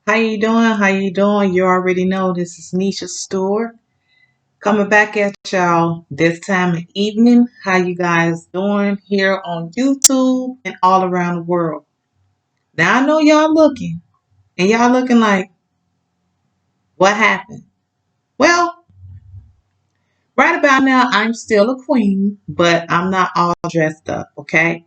How you doing? How you doing? You already know this is Nisha's store. Coming back at y'all this time of evening. How you guys doing here on YouTube and all around the world? Now I know y'all looking and y'all looking like, what happened? Well, right about now I'm still a queen, but I'm not all dressed up, okay?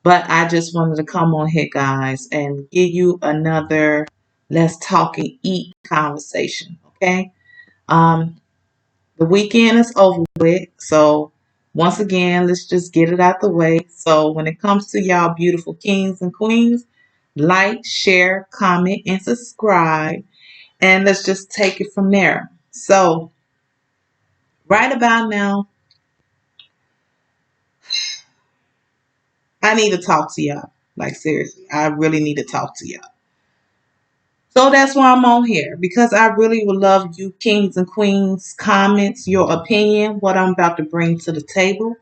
But I just wanted to come on here, guys, and give you another let's talk and eat conversation, okay? Um, The weekend is over with. So once again, let's just get it out the way. So when it comes to y'all beautiful kings and queens, like, share, comment, and subscribe. And let's just take it from there. So right about now, I need to talk to y'all. Like seriously, I really need to talk to y'all. So that's why I'm on here because I really would love you, kings and queens, comments, your opinion, what I'm about to bring to the table.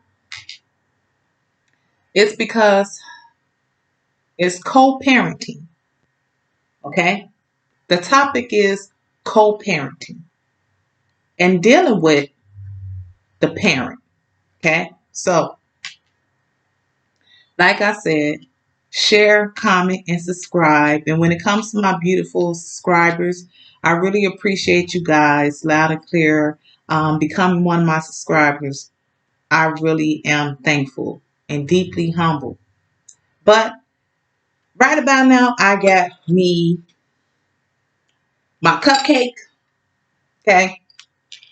It's because it's co-parenting. Okay. The topic is co-parenting and dealing with the parent. Okay. So, like I said, share, comment, and subscribe. And when it comes to my beautiful subscribers, I really appreciate you guys loud and clear becoming one of my subscribers. I really am thankful and deeply humble. But right about now, I got me my cupcake. Okay.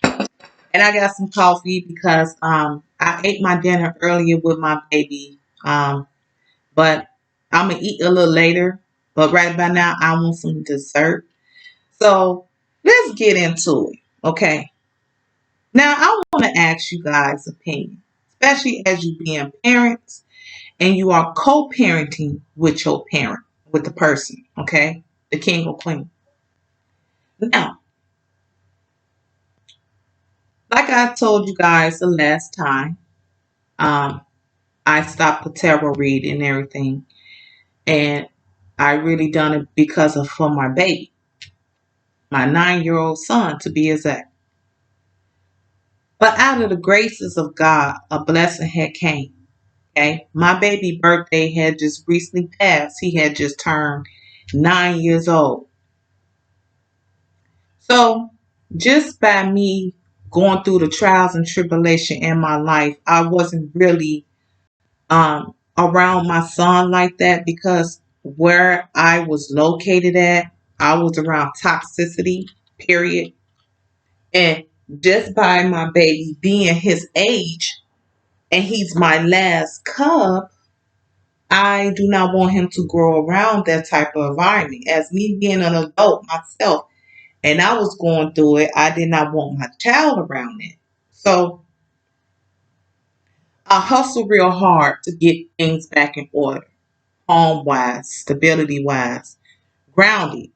And I got some coffee because I ate my dinner earlier with my baby. But I'm gonna eat a little later. But right about now, I want some dessert. So let's get into it. Okay. Now I want to ask you guys' opinion, especially as you being parents and you are co-parenting with your parent, with the person. Okay, the king or queen. Now, like I told you guys the last time, um, I stopped the tarot read and everything. And I really done it because of for my baby, my 9-year-old son to be exact. But out of the graces of God, a blessing had came. Okay. My baby birthday had just recently passed. He had just turned 9 years old. So just by me going through the trials and tribulation in my life, I wasn't really around my son like that because where I was located at, I was around toxicity, period. And just by my baby being his age and he's my last cub, I do not want him to grow around that type of environment. As me being an adult myself, and I was going through it, I did not want my child around it. So I hustled real hard to get things back in order, home wise, stability wise, grounded.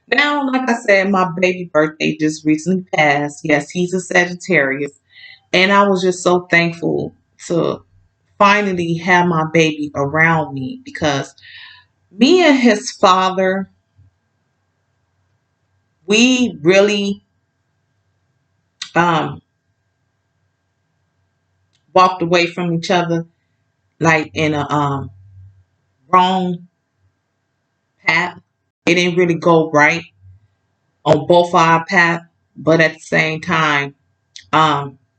Now, like I said, my baby birthday just recently passed. Yes, he's a Sagittarius. And I was just so thankful to finally have my baby around me because me and his father, we really um, walked away from each other like in a wrong path. It didn't really go right on both our path, but at the same time,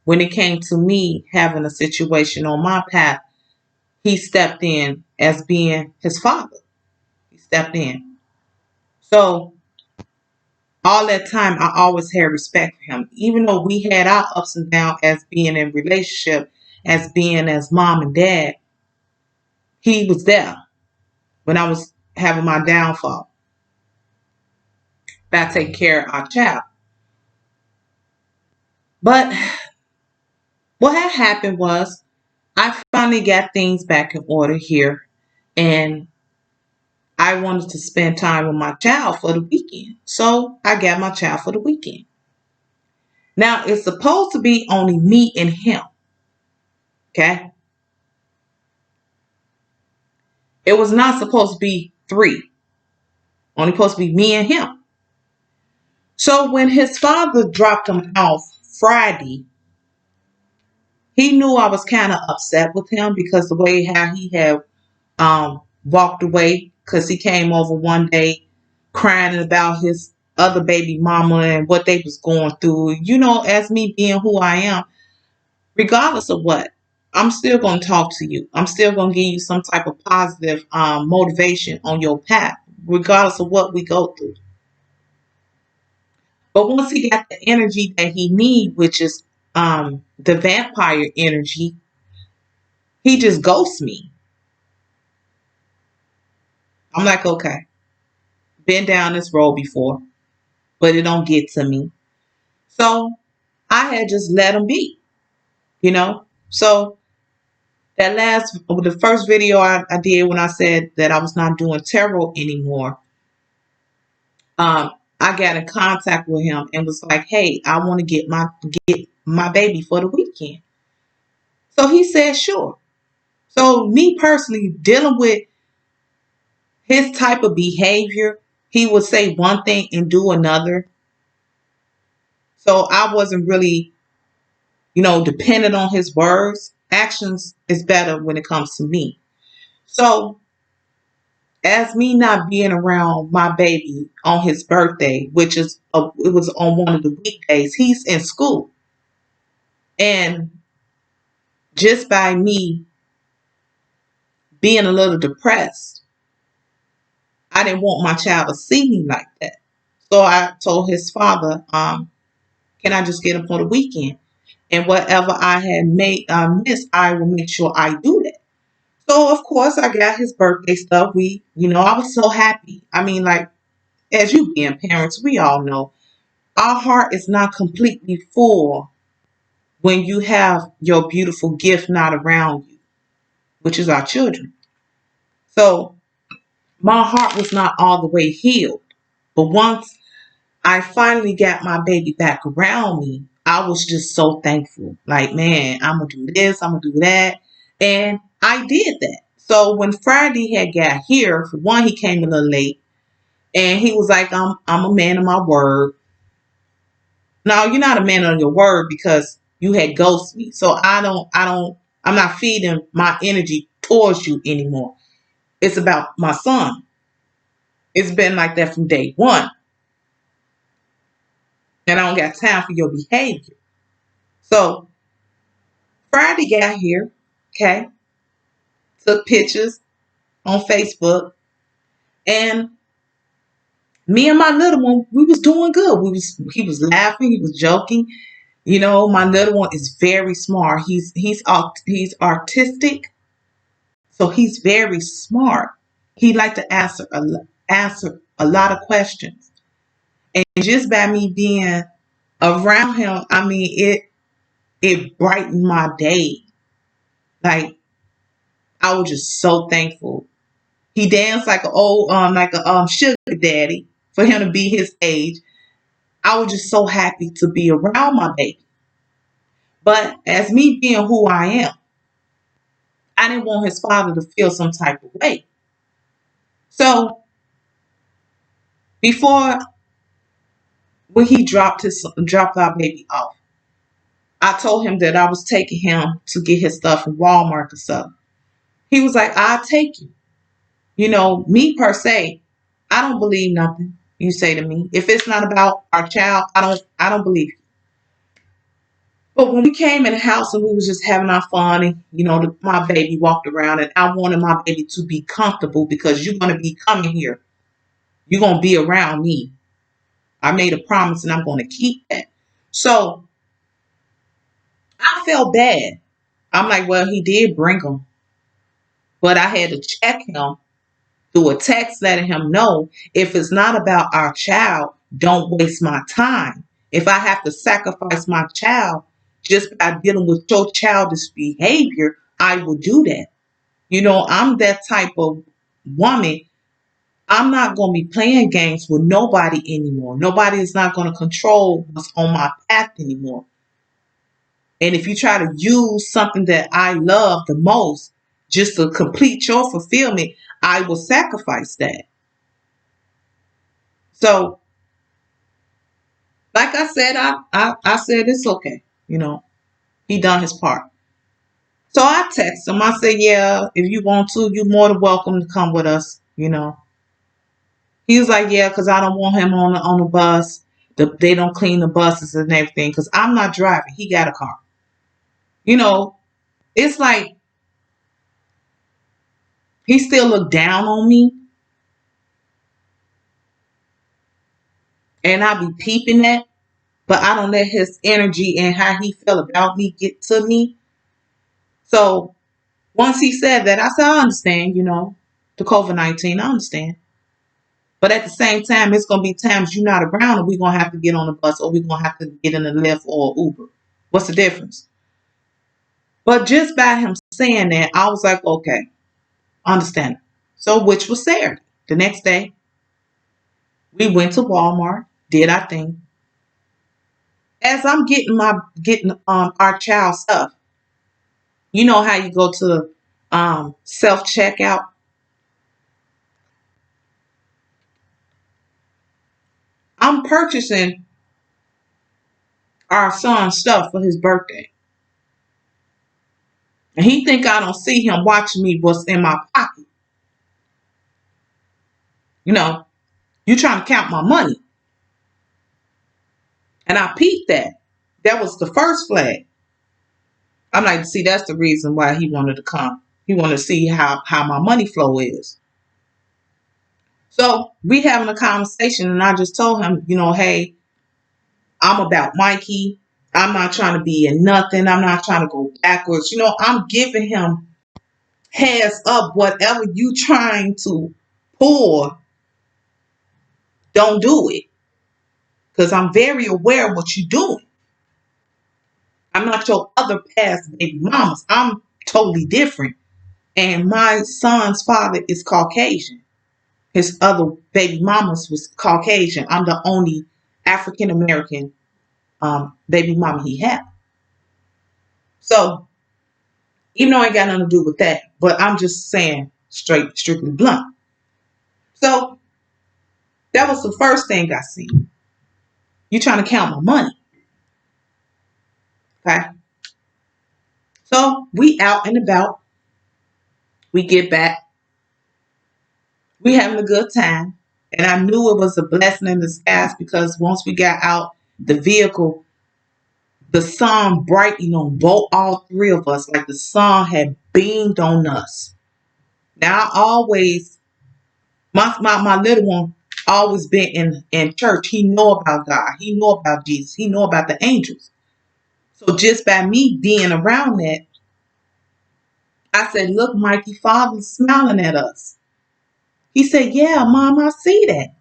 when it came to me having a situation on my path, he stepped in as being his father. He stepped in. So all that time, I always had respect for him, even though we had our ups and downs as being in relationship, as being as mom and dad. He was there when I was having my downfall by taking care of our child. But what had happened was I finally got things back in order here, and I wanted to spend time with my child for the weekend. So I got my child for the weekend. Now it's supposed to be only me and him. Okay. It was not supposed to be three. Only supposed to be me and him. So when his father dropped him off Friday, he knew I was kind of upset with him because the way how he had walked away, because he came over one day crying about his other baby mama and what they was going through. You know, as me being who I am, regardless of what, I'm still going to talk to you. I'm still going to give you some type of positive motivation on your path, regardless of what we go through. But once he got the energy that he need, which is the vampire energy, he just ghosts me. I'm like, okay, been down this road before, but it don't get to me. So I had just let him be, you know. So the first video I did when I said that I was not doing tarot anymore, um, I got in contact with him and was like, hey, I want to get my baby for the weekend. So he said, sure. So me personally dealing with his type of behavior, he would say one thing and do another. So I wasn't really, dependent on his words. Actions is better when it comes to me. So as me not being around my baby on his birthday, which it was on one of the weekdays, he's in school. And just by me being a little depressed, I didn't want my child to see me like that. So I told his father, can I just get him for the weekend? And whatever I had missed, I will make sure I do that. So of course I got his birthday stuff. I was so happy. I mean, like, as you being parents, we all know our heart is not completely full when you have your beautiful gift not around you, which is our children. So my heart was not all the way healed. But once I finally got my baby back around me, I was just so thankful. Like, man, I'm going to do this, I'm going to do that. And I did that. So when Friday had got here, for one, he came a little late. And he was like, I'm a man of my word. No, you're not a man of your word because you had ghosted me. So I'm not feeding my energy towards you anymore. It's about my son. It's been like that from day one. And I don't got time for your behavior. So Friday got here, okay, took pictures on Facebook, and me and my little one, we was doing good. He was laughing, he was joking. My little one is very smart. He's artistic, so he's very smart. He like to answer a lot of questions, and just by me being around him, I mean it brightened my day. Like, I was just so thankful. He danced like a sugar daddy for him to be his age. I was just so happy to be around my baby. But as me being who I am, I didn't want his father to feel some type of way. So before when he dropped our baby off, I told him that I was taking him to get his stuff from Walmart or something. He was like, I'll take you. Me per se, I don't believe nothing you say to me. If it's not about our child, I don't believe you. But when we came in the house and we was just having our fun, and my baby walked around, and I wanted my baby to be comfortable because you're gonna be coming here. You're gonna be around me. I made a promise and I'm gonna keep that. So I felt bad. I'm like, well, he did bring him, but I had to check him through a text letting him know if it's not about our child, don't waste my time. If I have to sacrifice my child just by dealing with your childish behavior, I will do that. I'm that type of woman. I'm not going to be playing games with nobody anymore. Nobody is not going to control what's on my path anymore. And if you try to use something that I love the most just to complete your fulfillment, I will sacrifice that. So, like I said, I said it's okay. He done his part. So I text him. I said, yeah, if you want to, you're more than welcome to come with us. He was like, yeah, because I don't want him on the bus. They don't clean the buses and everything because I'm not driving. He got a car. You know, it's like he still looked down on me, and I be peeping that, but I don't let his energy and how he felt about me get to me. So once he said that, I said, I understand, the COVID-19, I understand. But at the same time, it's gonna be times you're not around and we're gonna have to get on the bus or we're gonna have to get in a Lyft or Uber. What's the difference? But just by him saying that, I was like, okay, understand. So which was Saturday. The next day, we went to Walmart, did our thing. As I'm getting our child stuff, you know how you go to self checkout. I'm purchasing our son's stuff for his birthday. And he think I don't see him watching me what's in my pocket. You know, you trying to count my money. And I peeped that. That was the first flag. I'm like, see, that's the reason why he wanted to come. He wanted to see how my money flow is. So we having a conversation and I just told him, hey, I'm about Mikey. I'm not trying to be in nothing. I'm not trying to go backwards. I'm giving him heads up. Whatever you trying to pull, don't do it. Because I'm very aware of what you're doing. I'm not your other past baby mamas. I'm totally different. And my son's father is Caucasian. His other baby mamas was Caucasian. I'm the only African American baby mama he had. So, even though I ain't got nothing to do with that, but I'm just saying strictly blunt. So, that was the first thing I seen. You trying to count my money. Okay? So, we out and about. We get back. We having a good time. And I knew it was a blessing in disguise because once we got out the vehicle, the sun brightened on both all three of us, like the sun had beamed on us. Now I always my little one always been in church. He know about God. He know about Jesus. He know about the angels. So just by me being around that, I said, look, Mikey, Father's smiling at us. He said, yeah, Mom, I see that.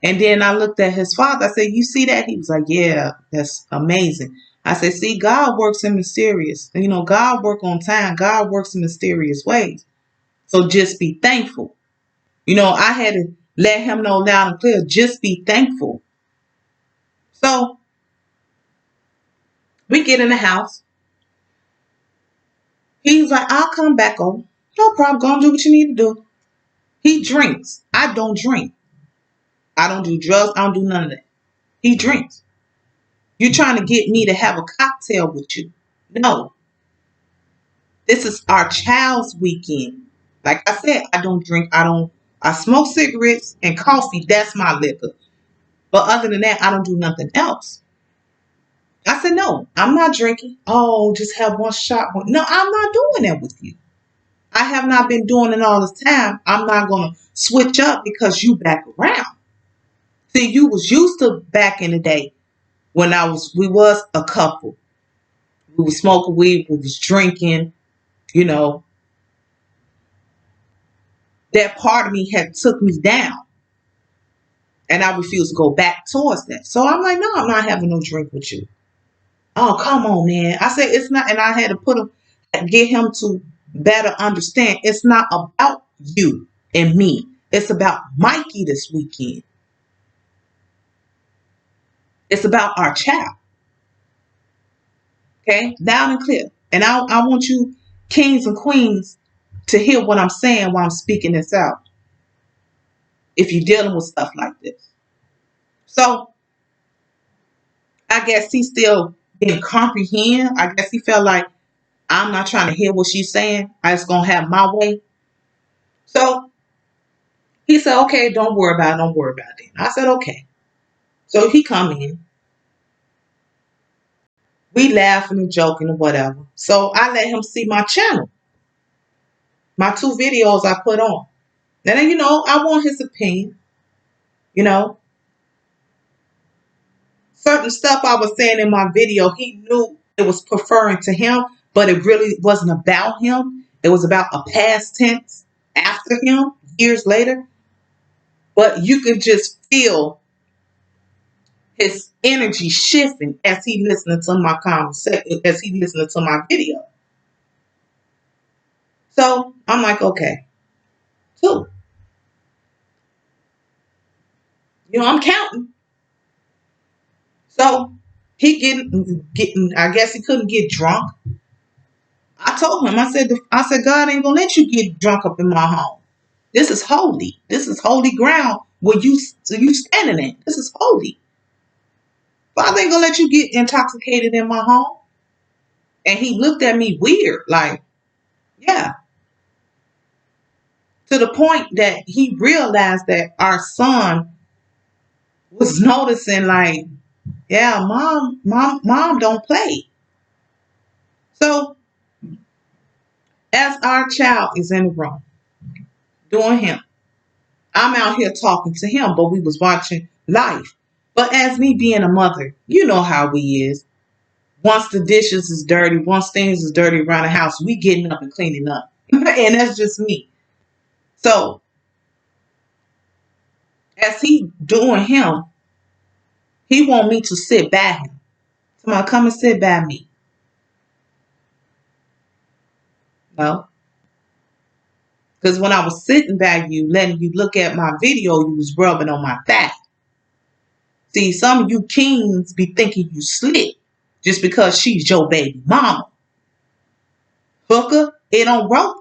And then I looked at his father. I said, you see that? He was like, yeah, that's amazing. I said, see, God works in mysterious. God works on time. God works in mysterious ways. So just be thankful. I had to let him know loud and clear, just be thankful. So we get in the house. He's like, I'll come back over. No problem. Go and do what you need to do. He drinks. I don't drink. I don't do drugs. I don't do none of that. He drinks. You're trying to get me to have a cocktail with you. No. This is our child's weekend. Like I said, I don't drink. I smoke cigarettes and coffee. That's my liquor. But other than that, I don't do nothing else. I said, no, I'm not drinking. Oh, just have one shot. No, I'm not doing that with you. I have not been doing it all this time. I'm not going to switch up because you back around. See, you was used to back in the day when we was a couple. We was smoking weed, we was drinking, you know. That part of me had took me down. And I refused to go back towards that. So I'm like, no, I'm not having no drink with you. Oh, come on, man. I said, it's not. And I had to get him to better understand. It's not about you and me. It's about Mikey this weekend. It's about our child. Okay? Loud and clear. And I want you, kings and queens, to hear what I'm saying while I'm speaking this out. If you're dealing with stuff like this. So I guess he still didn't comprehend. I guess he felt like I'm not trying to hear what she's saying. I just gonna have my way. So he said, okay, don't worry about it, don't worry about it. I said, okay. So he come in. We laughing and joking or whatever. So I let him see my channel, my 2 videos I put on. And then, I want his opinion. You know, certain stuff I was saying in my video, he knew it was preferring to him, but it really wasn't about him. It was about a past tense after him, years later. But you could just feel his energy shifting as he listening to my conversation, as he listening to my video. So I'm like, okay, cool. I'm counting. So he getting. I guess he couldn't get drunk. I told him. I said, God ain't gonna let you get drunk up in my home. This is holy. This is holy ground where you standing in. This is holy. Father ain't gonna let you get intoxicated in my home. And he looked at me weird, like, yeah. To the point that he realized that our son was noticing, like, yeah, mom don't play. So as our child is in the room doing him, I'm out here talking to him, but we was watching live. But as me being a mother, you know how we is. Once the dishes is dirty, once things is dirty around the house, we getting up and cleaning up. And that's just me. So as he doing him, he want me to sit by him. Somebody come and sit by me. No. Because when I was sitting by you, letting you look at my video, you was rubbing on my thigh. See, some of you kings be thinking you slick just because she's your baby mama. Hooker, it don't go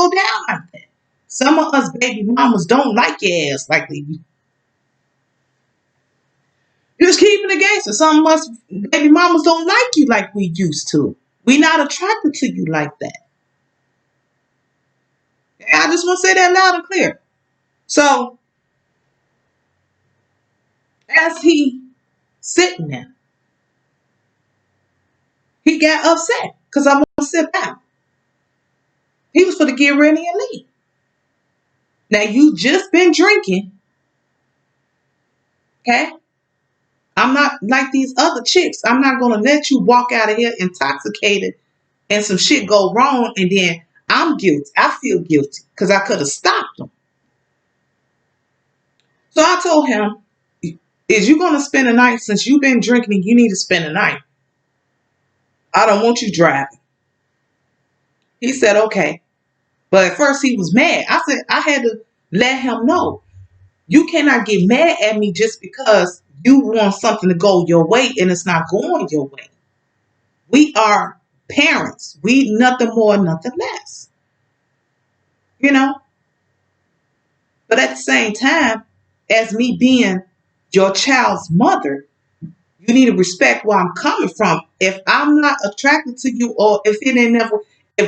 down like that. Some of us baby mamas don't like your ass like they do. Just keeping it gangster. Some of us baby mamas don't like you like we used to. We not attracted to you like that. I just want to say that loud and clear. So as he sitting there, he got upset because I want to sit down. He was for to get ready and leave. Now you just been drinking, okay? I'm not like these other chicks. I'm not gonna let you walk out of here intoxicated and some shit go wrong, and then I'm guilty. I feel guilty because I could have stopped him. So I told him, is you gonna spend the night? Since you've been drinking, you need to spend the night. I don't want you driving. He said, okay. But at first he was mad. I said, I had to let him know. You cannot get mad at me just because you want something to go your way and it's not going your way. We are parents. We nothing more, nothing less. You know? But at the same time, as me being your child's mother, you need to respect where I'm coming from. If I'm not attracted to you, or if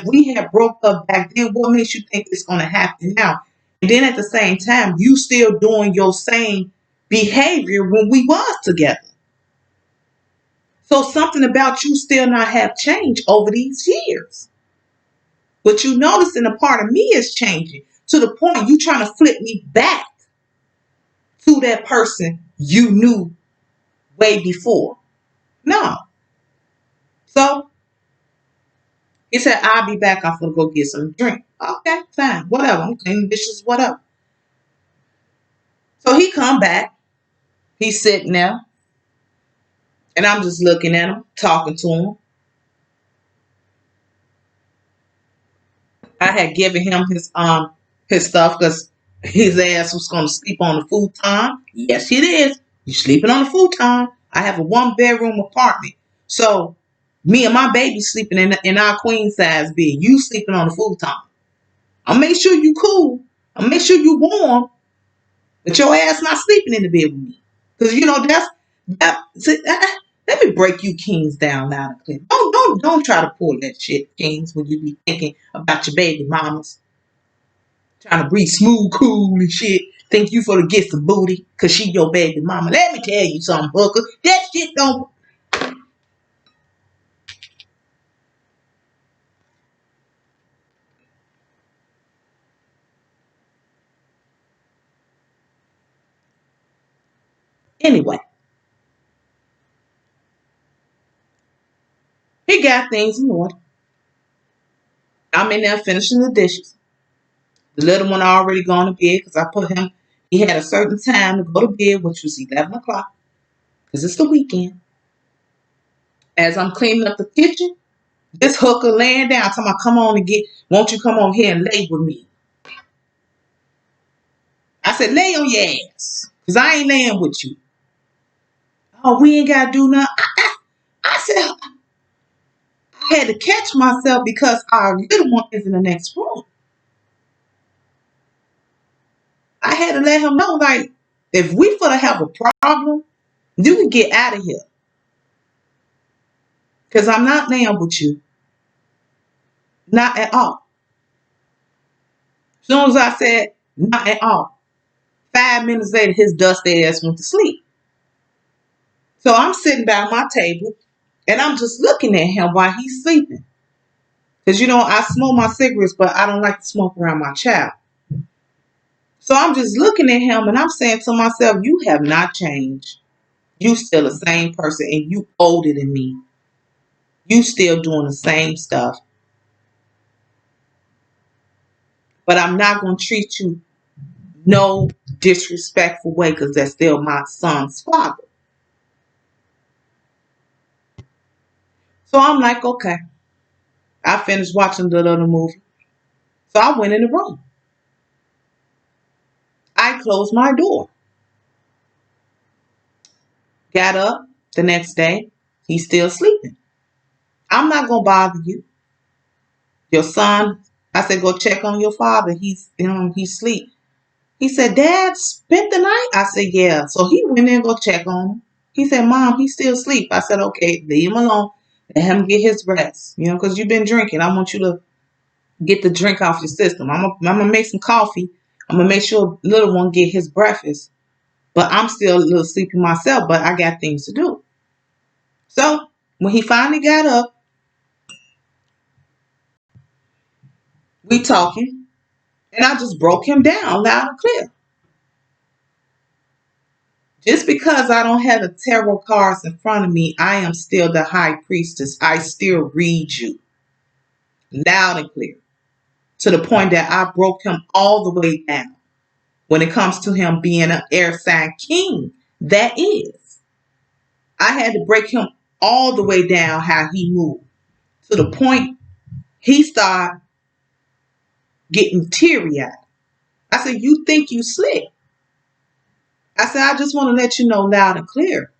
we had broke up back then, what makes you think it's going to happen now? And then at the same time, you still doing your same behavior when we was together. So something about you still not have changed over these years. But you noticing a part of me is changing to the point you trying to flip me back to that person you knew way before. No. So he said, I'll be back. I'm going to go get some drink. Okay, fine. Whatever. I'm cleaning dishes, whatever. So he come back. He's sitting there. And I'm just looking at him, talking to him. I had given him his stuff because his ass was going to sleep on the futon. Yes, it is. You're sleeping on the futon. I have a 1-bedroom apartment. So me and my baby sleeping in our queen size bed. You sleeping on the futon. I'll make sure you cool. I'll make sure you warm. But your ass not sleeping in the bed with me. Because you know let me break you kings down loud and clear. Don't try to pull that shit, kings, when you be thinking about your baby mamas. Trying to breathe smooth, cool and shit. Think you for to get some booty because she your baby mama. Let me tell you something, hooker. That shit don't. Anyway, he got things in order. I'm in there finishing the dishes. The little one already gone to bed because I put him, he had a certain time to go to bed, which was 11 o'clock because it's the weekend. As I'm cleaning up the kitchen, this hooker laying down, talking about, come on and won't you come on here and lay with me? I said, lay on your ass because I ain't laying with you. Oh, we ain't got to do nothing. I said, I had to catch myself because our little one is in the next room. I had to let him know, like, if we for to have a problem, you can get out of here. Because I'm not laying with you. Not at all. As soon as I said, not at all, 5 minutes later, his dusty ass went to sleep. So I'm sitting by my table, and I'm just looking at him while he's sleeping. Because, you know, I smoke my cigarettes, but I don't like to smoke around my child. So I'm just looking at him, and I'm saying to myself, you have not changed. You still the same person, and you older than me. You still doing the same stuff. But I'm not going to treat you no disrespectful way because that's still my son's father. So I'm like, okay. I finished watching the little movie. So I went in the room. I closed my door. Got up the next day. He's still sleeping. I'm not going to bother you. Your son, I said, go check on your father. He's asleep. He said, Dad spent the night? I said, yeah. So he went in and go check on him. He said, Mom, he's still asleep. I said, okay, leave him alone. Let him get his rest. You know, because you've been drinking. I want you to get the drink off your system. I'm gonna make some coffee. I'm gonna make sure little one get his breakfast. But I'm still a little sleepy myself, but I got things to do. So when he finally got up, we talking, and I just broke him down loud and clear. Just because I don't have the tarot cards in front of me, I am still the high priestess. I still read you loud and clear to the point that I broke him all the way down when it comes to him being an air sign king. That is. I had to break him all the way down how he moved to the point he started getting teary-eyed. I said, you think you slick? I said, I just want to let you know loud and clear.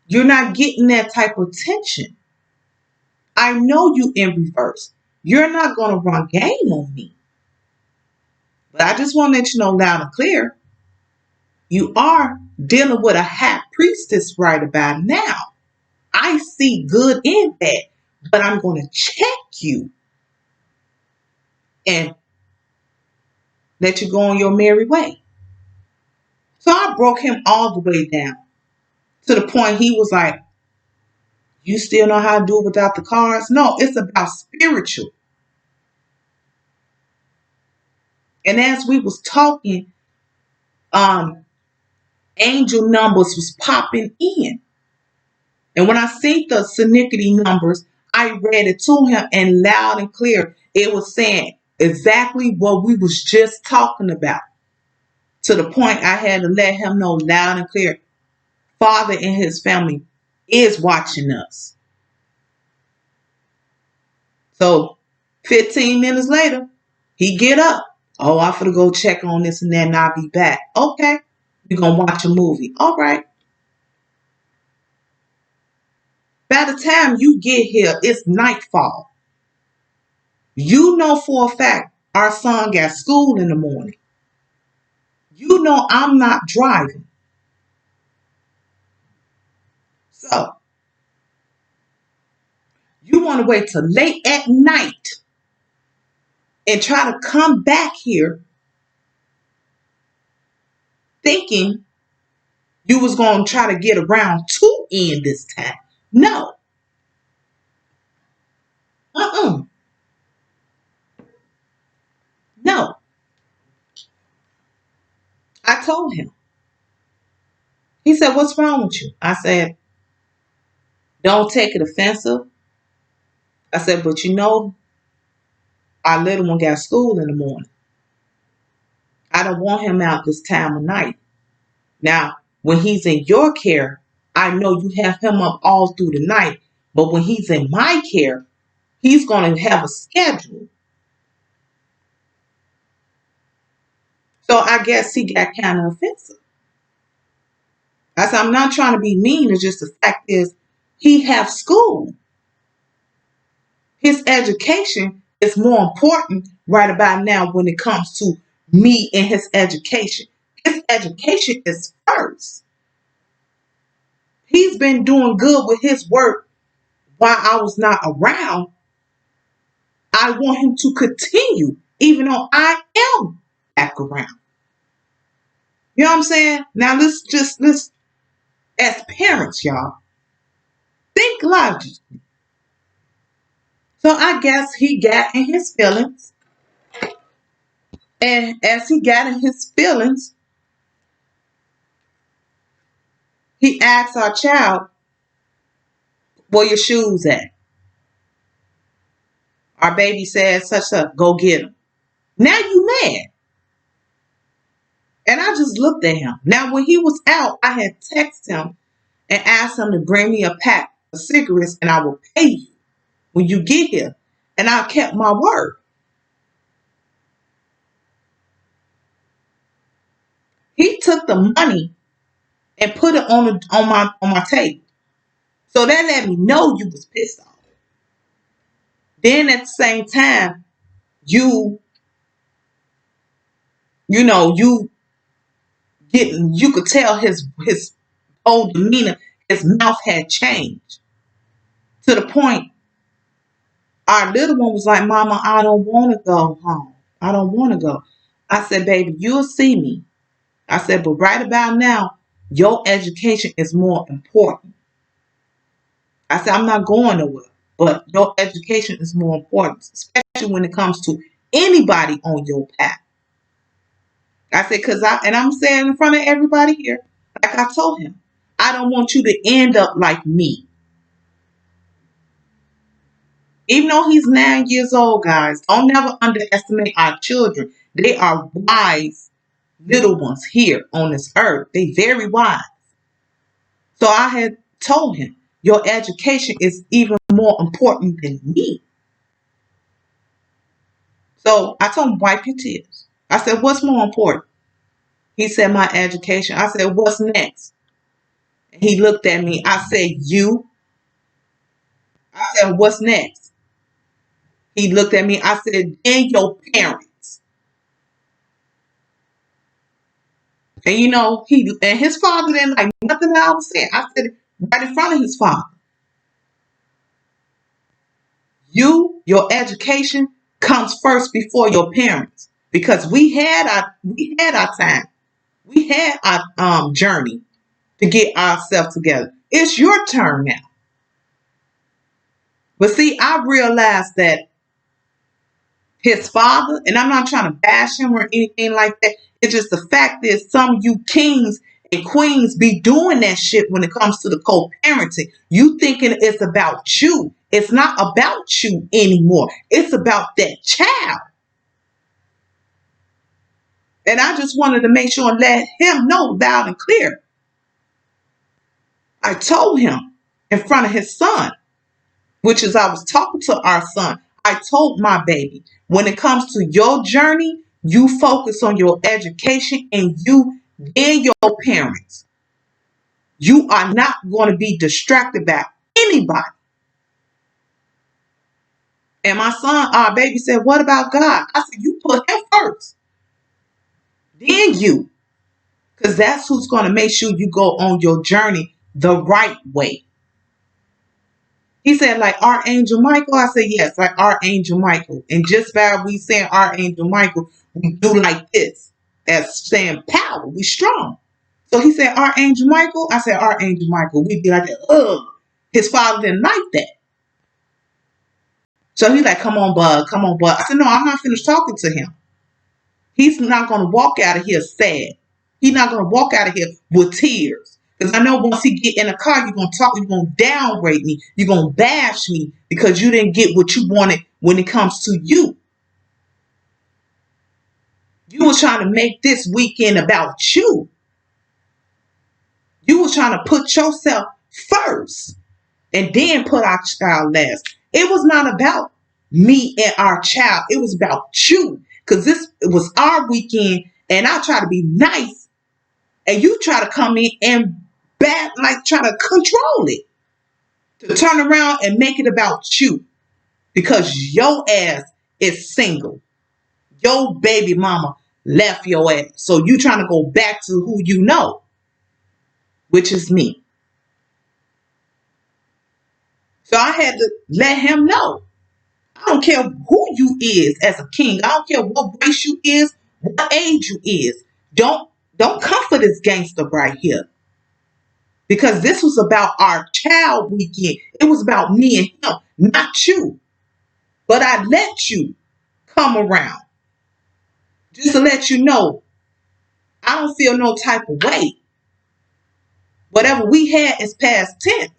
You're not getting that type of attention. I know you in reverse. You're not going to run game on me. But I just want to let you know loud and clear. You are dealing with a high priestess right about now. I see good in that. But I'm going to check you and let you go on your merry way. So I broke him all the way down to the point he was like, you still know how to do it without the cards? No, it's about spiritual. And as we was talking, angel numbers was popping in. And when I seen the synchronicity numbers, I read it to him and loud and clear. It was saying exactly what we was just talking about. To the point I had to let him know loud and clear. Father and his family is watching us. So 15 minutes later, he get up. Oh, I'm finna go check on this and that and I'll be back. Okay. We're going to watch a movie. All right. By the time you get here, it's nightfall. You know for a fact our son got school in the morning. You know I'm not driving. So you want to wait till late at night and try to come back here thinking you was going to try to get around to end this time. No. Uh-uh. No. I told him. He said, what's wrong with you? I said, don't take it offensive. I said, but you know, our little one got school in the morning. I don't want him out this time of night. Now, when he's in your care, I know you have him up all through the night. But when he's in my care, he's going to have a schedule. So I guess he got kind of offensive. I said, I'm not trying to be mean. It's just the fact is he have school. His education is more important right about now when it comes to me and his education. His education is first. He's been doing good with his work while I was not around. I want him to continue, even though I am back around. You know what I'm saying? Now let's as parents, y'all, think logically. So I guess he got in his feelings. And as he got in his feelings, he asked our child, where your shoes at? Our baby said, such a, go get them. Now you mad. And I just looked at him. Now when he was out, I had texted him and asked him to bring me a pack of cigarettes and I will pay you when you get here. And I kept my word. He took the money and put it on my table. So that let me know you was pissed off. Then at the same time, you know, you could tell his whole demeanor, his mouth had changed. To the point our little one was like, Mama, I don't want to go home. I don't want to go. I said, baby, you'll see me. I said, but right about now, your education is more important. I said, I'm not going nowhere, but your education is more important, especially when it comes to anybody on your path. I said, and I'm saying in front of everybody here, like I told him, I don't want you to end up like me. Even though he's 9 years old, guys, don't never underestimate our children. They are wise little ones here on this earth. They very wise. So I had told him, your education is even more important than me. So I told him, wipe your tears. I said, what's more important? He said, my education. I said, what's next? He looked at me. I said, you. I said, what's next? He looked at me. I said, then your parents. And you know, and his father didn't like nothing that I was saying. I said it right in front of his father. Your education comes first before your parents. Because we had our time. We had our journey to get ourselves together. It's your turn now. But see, I realized that his father, and I'm not trying to bash him or anything like that. It's just the fact is some of you kings and queens be doing that shit when it comes to the co-parenting. You thinking it's about you. It's not about you anymore. It's about that child. And I just wanted to make sure and let him know loud and clear. I told him in front of his son, which is I was talking to our son. I told my baby, when it comes to your journey, you focus on your education and you and your parents. You are not going to be distracted by anybody. And my son, our baby said, what about God? I said, you put him first. Then you. Because that's who's going to make sure you go on your journey the right way. He said, like Archangel Michael. I said, yes, like Archangel Michael. And just by we saying Archangel Michael, we do like this. As saying power, we strong. So he said, Archangel Michael. I said, Archangel Michael. We'd be like, ugh. His father didn't like that. So he's like, come on, bud. Come on, bud. I said, no, I'm not finished talking to him. He's not going to walk out of here sad. He's not going to walk out of here with tears. Because I know once he get in the car, you're going to talk, you're going to downgrade me. You're going to bash me because you didn't get what you wanted when it comes to you. You were trying to make this weekend about you. You were trying to put yourself first and then put our child last. It was not about me and our child. It was about you. Because this was our weekend and I try to be nice and you try to come in and try to control it. To turn around and make it about you. Because your ass is single. Your baby mama left your ass. So you trying to go back to who you know. Which is me. So I had to let him know. I don't care who you is as a king. I don't care what race you is, what age you is. Don't come for this gangster right here. Because this was about our child weekend. It was about me and him, not you. But I let you come around. Just to let you know, I don't feel no type of way. Whatever we had is past tense.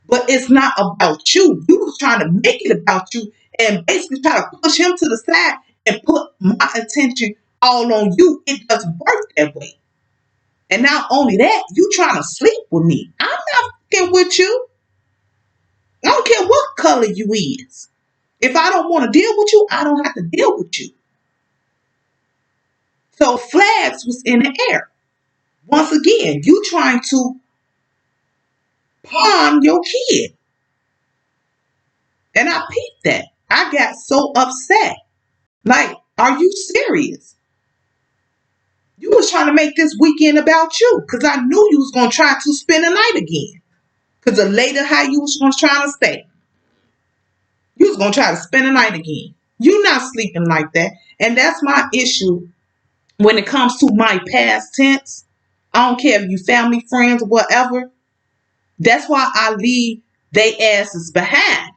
But it's not about you. You was trying to make it about you and basically try to push him to the side and put my attention all on you. It doesn't work that way. And not only that, you trying to sleep with me. I'm not fucking with you. I don't care what color you is. If I don't want to deal with you, I don't have to deal with you. So flags was in the air. Once again, you trying to palm your kid. And I peeped that. I got so upset. Like, are you serious? You was trying to make this weekend about you because I knew you was going to try to spend the night again. Because the later how you was trying to stay. You was going to try to spend the night again. You not sleeping like that. And that's my issue when it comes to my past tense. I don't care if you family, friends, or whatever. That's why I leave they asses behind.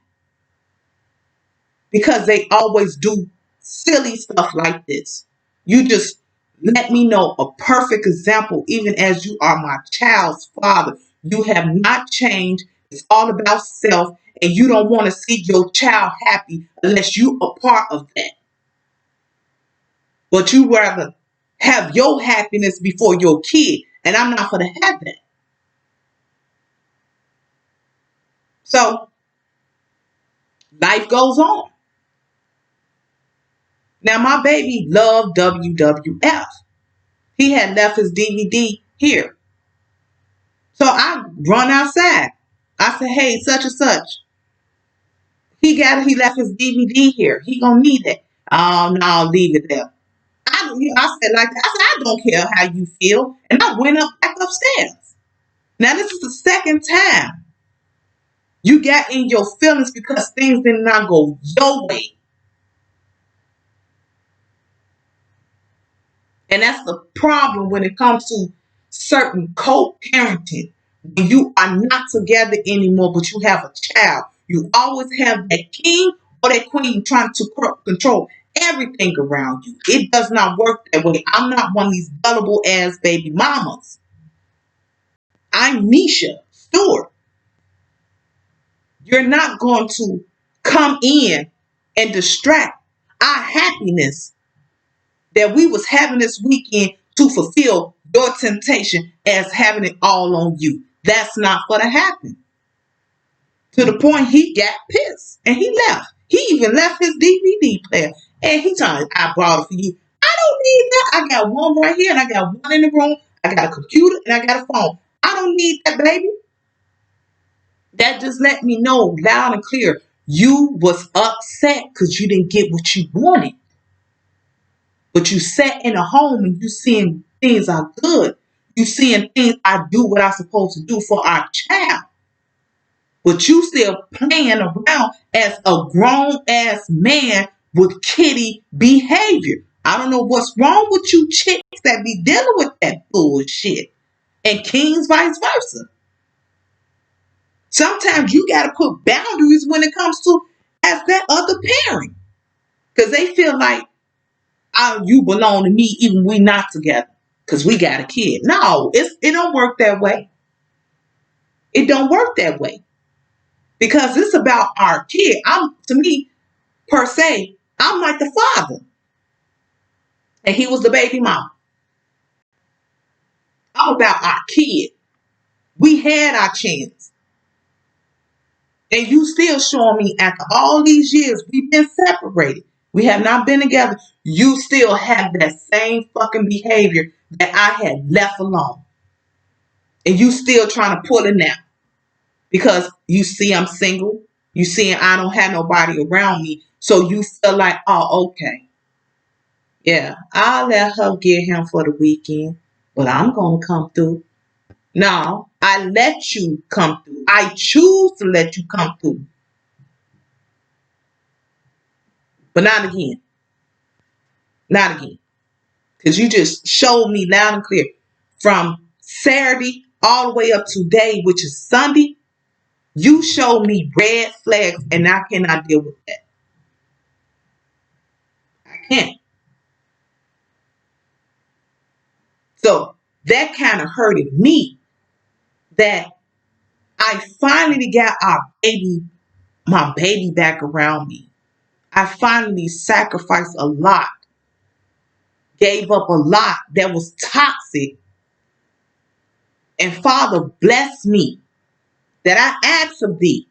Because they always do silly stuff like this. You just let me know a perfect example, even as you are my child's father. You have not changed. It's all about self, and you don't want to see your child happy unless you are part of that. But you rather have your happiness before your kid, and I'm not going to have that. So, life goes on. Now, my baby loved WWF. He had left his DVD here. So I run outside. I said, hey, such and such. He left his DVD here. He gonna need it. Oh, no, I'll leave it there. I said like that. I said, I don't care how you feel. And I went back upstairs. Now, this is the second time you got in your feelings because things did not go your way. And that's the problem when it comes to certain co-parenting. When you are not together anymore, but you have a child, you always have that king or that queen trying to control everything around you. It does not work that way. I'm not one of these gullible ass baby mamas. I'm Nisha Stewart. You're not going to come in and distract our happiness that we was having this weekend to fulfill your temptation as having it all on you. That's not going to happen. To the point he got pissed and he left. He even left his DVD player. And he told me, I brought it for you. I don't need that. I got one right here and I got one in the room. I got a computer and I got a phone. I don't need that, baby. That just let me know loud and clear. You was upset because you didn't get what you wanted. But you sat in a home and you seeing things are good. You seeing things I do what I'm supposed to do for our child. But you still playing around as a grown ass man with kitty behavior. I don't know what's wrong with you chicks that be dealing with that bullshit. And kings vice versa. Sometimes you got to put boundaries when it comes to as that other parent. Because they feel like, oh, you belong to me even we not together. Because we got a kid. No, it don't work that way. It don't work that way. Because it's about our kid. To me, per se, I'm like the father. And he was the baby mom. I'm about our kid. We had our chance. And you still showing me after all these years we've been separated. We have not been together. You still have that same fucking behavior that I had left alone. And you still trying to pull it now. Because you see I'm single. You see I don't have nobody around me. So you feel like, oh, okay. Yeah, I'll let her get him for the weekend. But I'm going to come through. No, I let you come through. I choose to let you come through. But not again. Not again. Because you just showed me loud and clear. From Saturday all the way up to today, which is Sunday, you showed me red flags and I cannot deal with that. I can't. So that kind of hurted me that I finally got my baby back around me. I finally sacrificed a lot, gave up a lot that was toxic. And Father blessed me that I asked of thee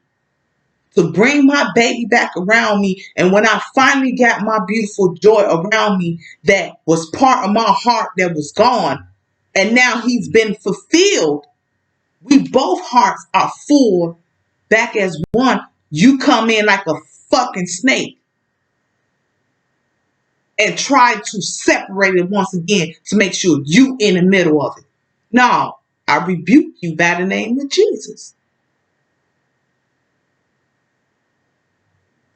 to bring my baby back around me. And when I finally got my beautiful joy around me, that was part of my heart that was gone. And now he's been fulfilled. We both hearts are full back as one. You come in like a fucking snake and try to separate it once again to make sure you in the middle of it. No, I rebuke you by the name of Jesus.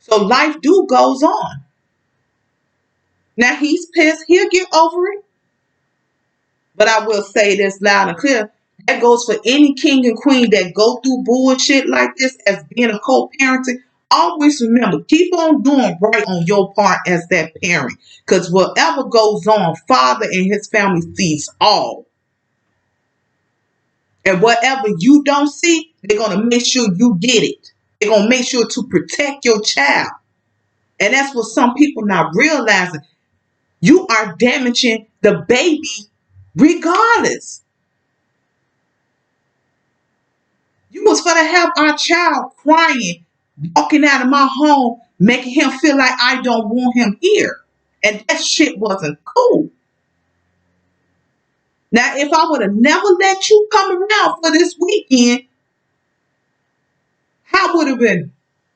So life goes on. Now he's pissed. He'll get over it. But I will say this loud and clear. That goes for any king and queen that go through bullshit like this as being a co-parenting. Always remember, keep on doing right on your part as that parent. Because whatever goes on, Father and his family sees all. And whatever you don't see, they're going to make sure you get it. They're going to make sure to protect your child. And that's what some people not realizing. You are damaging the baby regardless. You was going to have our child crying, walking out of my home, making him feel like I don't want him here. And that shit wasn't cool. Now, if I would have never let you come around for this weekend, how would have been?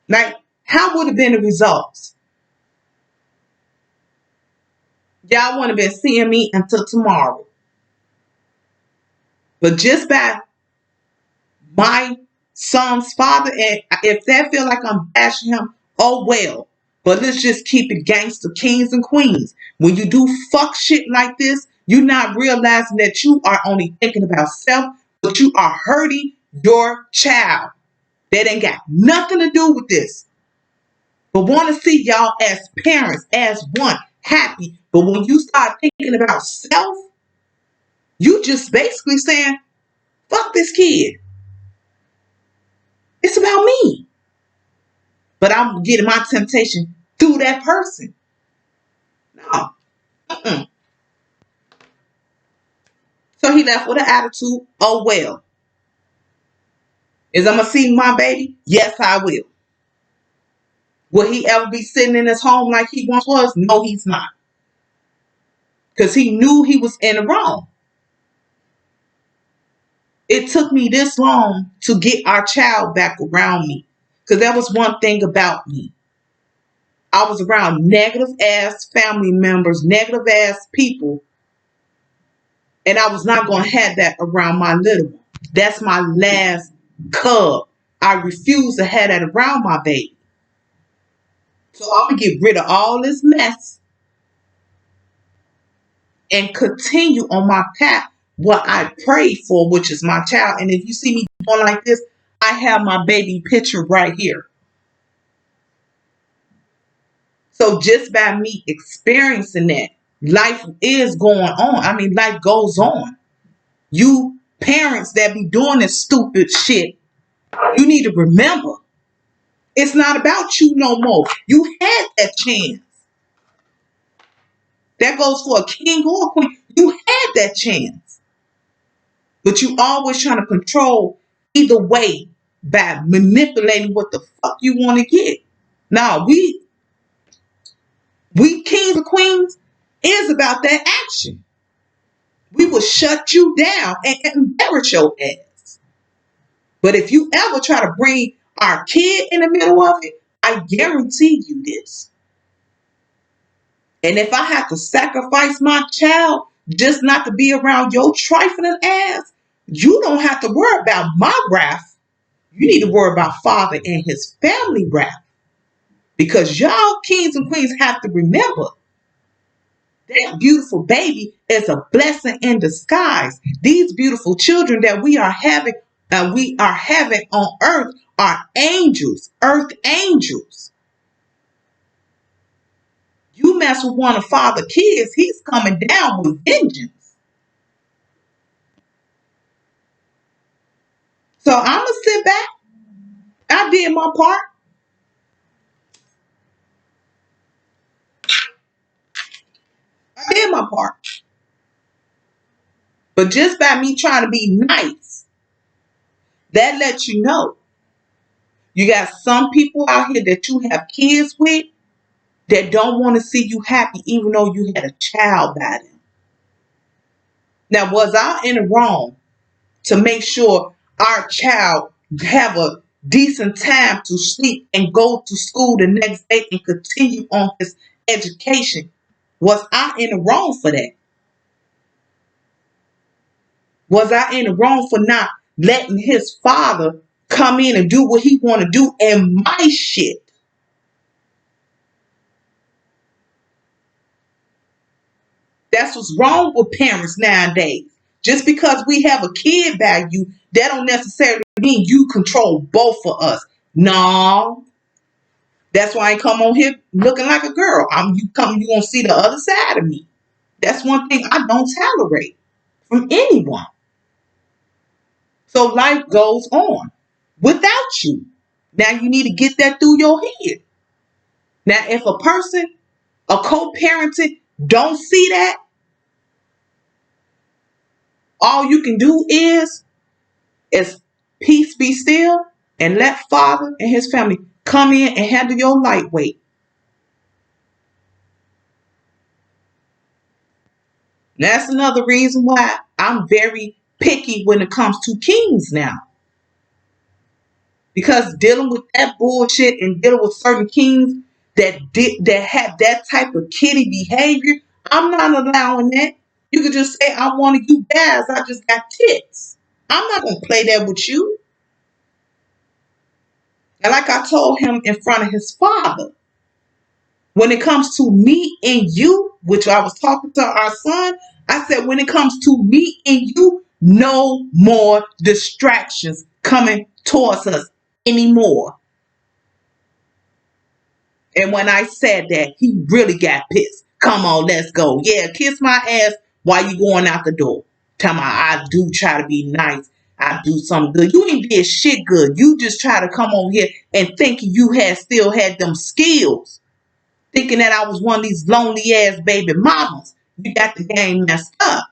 Like, how would have been the results? Y'all wouldn't have been seeing me until tomorrow. But just by my son's father, and if that feel like I'm bashing him, oh well. But let's just keep it gangster, kings and queens. When you do fuck shit like this, you're not realizing that you are only thinking about self, but you are hurting your child. That ain't got nothing to do with this. But want to see y'all as parents, as one, happy. But when you start thinking about self, you just basically saying, fuck this kid. It's about me. But I'm getting my temptation through that person. No. Mm-mm. So he left with an attitude, oh well. Is I'm going to see my baby? Yes, I will. Will he ever be sitting in his home like he once was? No, he's not. Because he knew he was in the wrong. It took me this long to get our child back around me. Because that was one thing about me. I was around negative ass family members, negative ass people. And I was not going to have that around my little one. That's my last cub. I refuse to have that around my baby. So I'm going to get rid of all this mess and continue on my path, what I prayed for, which is my child. And if you see me going like this, I have my baby picture right here. So just by me experiencing that, life is going on. I mean, life goes on. You parents that be doing this stupid shit, you need to remember, it's not about you no more. You had that chance. That goes for a king or a queen. You had that chance. But you always trying to control either way by manipulating what the fuck you want to get. Now, we kings and queens is about that action. We will shut you down and embarrass your ass. But if you ever try to bring our kid in the middle of it, I guarantee you this. And if I have to sacrifice my child just not to be around your trifling ass, you don't have to worry about my wrath. You need to worry about Father and his family wrath. Because y'all kings and queens have to remember that beautiful baby is a blessing in disguise. These beautiful children that we are having on earth are angels, earth angels. You mess with one of Father's kids, he's coming down with vengeance. So I'm going to sit back. I did my part. I did my part. But just by me trying to be nice, that lets you know. You got some people out here that you have kids with that don't want to see you happy even though you had a child by them. Now, was I in the wrong to make sure our child have a decent time to sleep and go to school the next day and continue on his education? Was I in the wrong for that? Was I in the wrong for not letting his father come in and do what he want to do in my shit? That's what's wrong with parents nowadays. Just because we have a kid value, that don't necessarily mean you control both of us. No. That's why I come on here looking like a girl. You gonna see the other side of me. That's one thing I don't tolerate from anyone. So life goes on without you. Now you need to get that through your head. Now, if a person, a co-parenting, don't see that, all you can do is peace be still and let Father and his family come in and handle your lightweight. That's another reason why I'm very picky when it comes to kings now. Because dealing with that bullshit and dealing with certain kings that have that type of kitty behavior, I'm not allowing that. You could just say, I'm one of you guys. I just got tits. I'm not going to play that with you. And like I told him in front of his father, when it comes to me and you, which I was talking to our son, I said, when it comes to me and you, no more distractions coming towards us anymore. And when I said that, he really got pissed. Come on, let's go. Yeah, kiss my ass while you going out the door. Tell me, I do try to be nice. I do something good. You ain't did shit good. You just try to come on here and thinking you still had them skills. Thinking that I was one of these lonely ass baby mamas. You got the game messed up.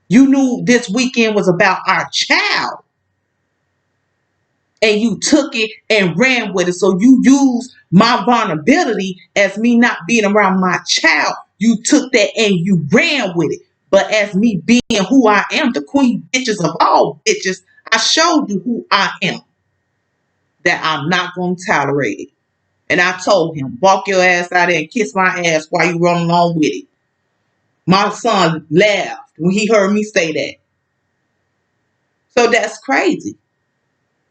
You knew this weekend was about our child. And you took it and ran with it. So you used my vulnerability as me not being around my child. You took that and you ran with it. But as me being who I am, the queen bitches of all bitches, I showed you who I am. That I'm not going to tolerate it. And I told him, walk your ass out there and kiss my ass while you run along with it. My son laughed when he heard me say that. So that's crazy.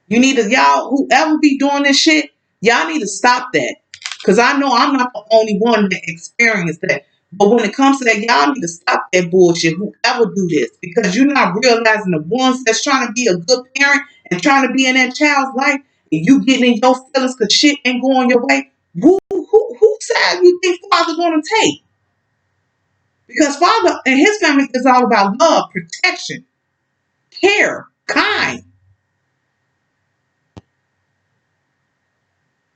You need to, y'all, whoever be doing this shit, y'all need to stop that. Because I know I'm not the only one that experienced that. But when it comes to that, y'all need to stop that bullshit, whoever do this. Because you're not realizing the ones that's trying to be a good parent and trying to be in that child's life, and you getting in your feelings because shit ain't going your way. Who side you think father going to take? Because father and his family is all about love, protection, care, kind,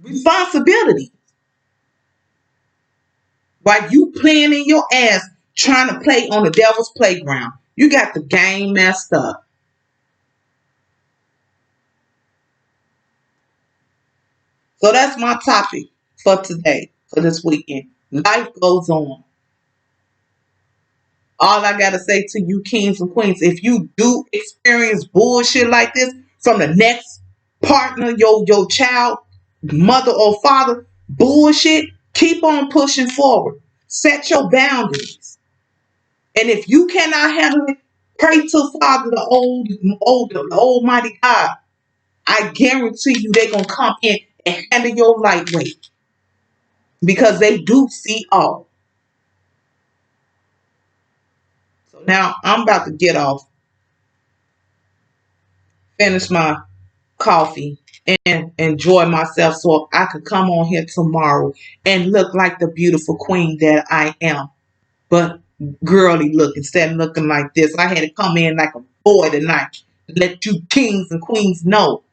responsibility. While you playing in your ass trying to play on the devil's playground. You got the game messed up. So that's my topic for today, for this weekend. Life goes on. All I gotta say to you kings and queens, if you do experience bullshit like this from the next partner, your child, mother or father, bullshit, keep on pushing forward. Set your boundaries. And if you cannot handle it, pray to Father, the Almighty God. I guarantee you they're gonna come in and handle your lightweight because they do see all. So now I'm about to get off, finish my coffee, and enjoy myself so I could come on here tomorrow and look like the beautiful queen that I am. But girly look, instead of looking like this, I had to come in like a boy tonight. Let you kings and queens know,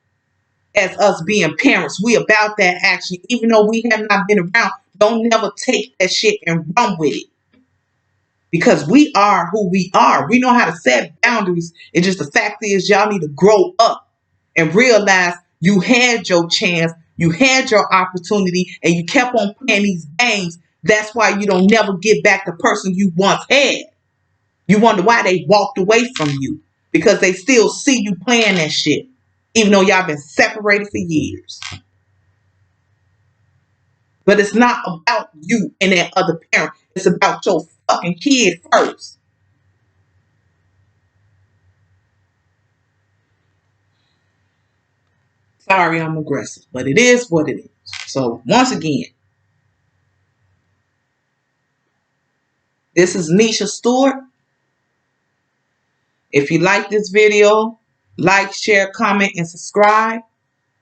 as us being parents, we about that action. Even though we have not been around, don't never take that shit and run with it. Because we are who we are. We know how to set boundaries. It's just the fact is y'all need to grow up and realize you had your chance, you had your opportunity, and you kept on playing these games. That's why you don't never get back the person you once had. You wonder why they walked away from you. Because they still see you playing that shit. Even though y'all been separated for years. But it's not about you and that other parent. It's about your fucking kid first. Sorry I'm aggressive, but it is what it is. So once again, this is Nisha Stewart. If you like this video, like, share, comment, and subscribe.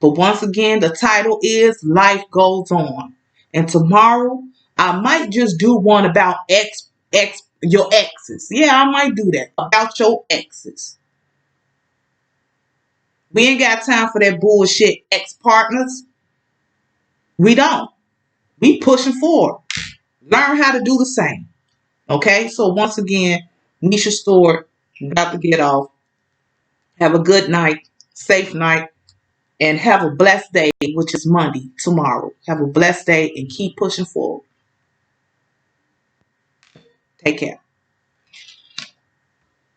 But once again, the title is Life Goes On. And tomorrow, I might just do one about your exes. Yeah, I might do that. About your exes. We ain't got time for that bullshit ex-partners. We don't. We pushing forward. Learn how to do the same. Okay? So once again, Nisha Stewart, got to get off. Have a good night. Safe night. And have a blessed day, which is Monday, tomorrow. Have a blessed day and keep pushing forward. Take care.